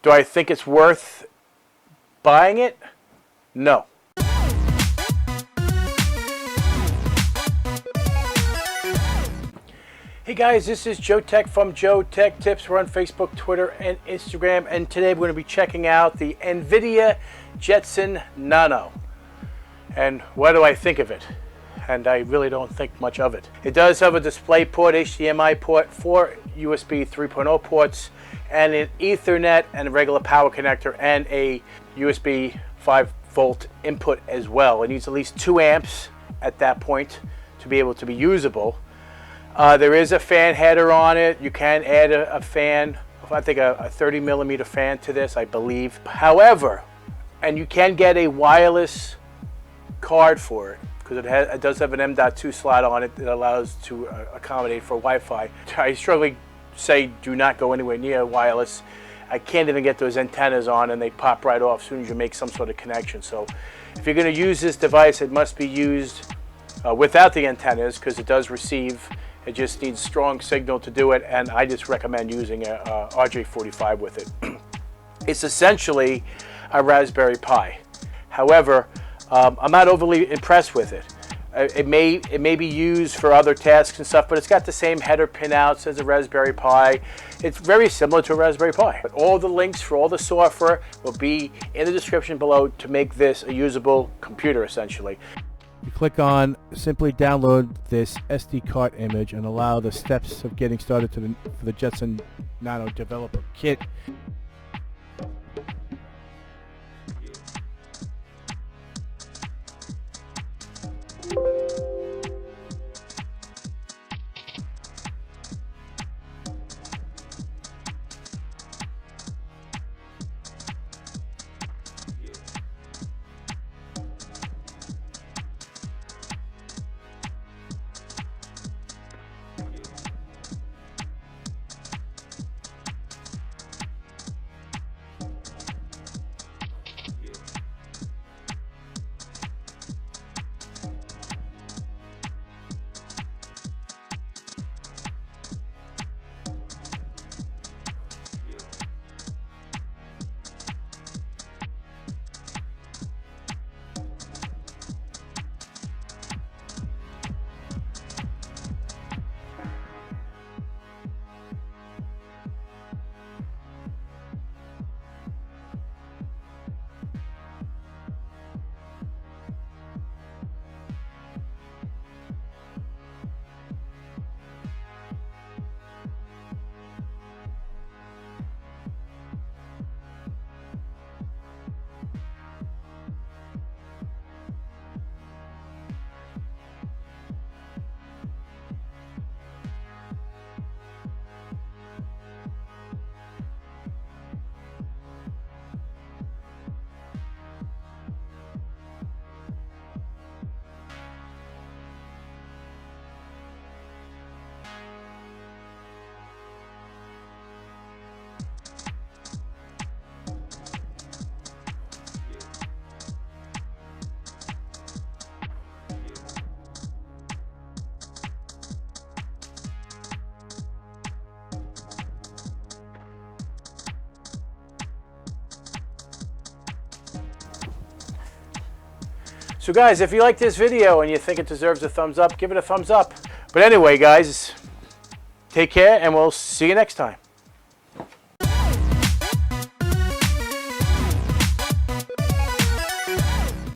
Do I think it's worth buying it? No. Hey guys, this is Joe Tech from JoeteckTips. We're on Facebook, Twitter, and Instagram, and today we're going to be checking out the Nvidia JETSON Nano. And what do I think of it? And I really don't think much of it. It does have a display port, HDMI port, 4 USB 3.0 ports, and an Ethernet and a regular power connector, and a USB 5-volt input as well. It needs at least 2 amps at that point to be able to be usable. There is a fan header on it. You can add a fan, I think a 30 millimeter fan to this, I believe. However, and you can get a wireless card for it, because it does have an M.2 slot on it that allows to accommodate for Wi-Fi. I strongly say do not go anywhere near wireless. I can't even get those antennas on, and they pop right off as soon as you make some sort of connection. So if you're going to use this device, it must be used without the antennas, because it does receive. It just needs strong signal to do it, and I just recommend using a RJ45 with it. It's essentially a Raspberry Pi. However, I'm not overly impressed with it. It may be used for other tasks and stuff, but it's got the same header pinouts as a Raspberry Pi. It's very similar to a Raspberry Pi. But all the links for all the software will be in the description below to make this a usable computer, essentially. You click on simply download this SD card image and allow the steps of getting started for the JETSON Nano developer kit. So guys, if you like this video and you think it deserves a thumbs up, give it a thumbs up. But anyway, guys, take care, and we'll see you next time.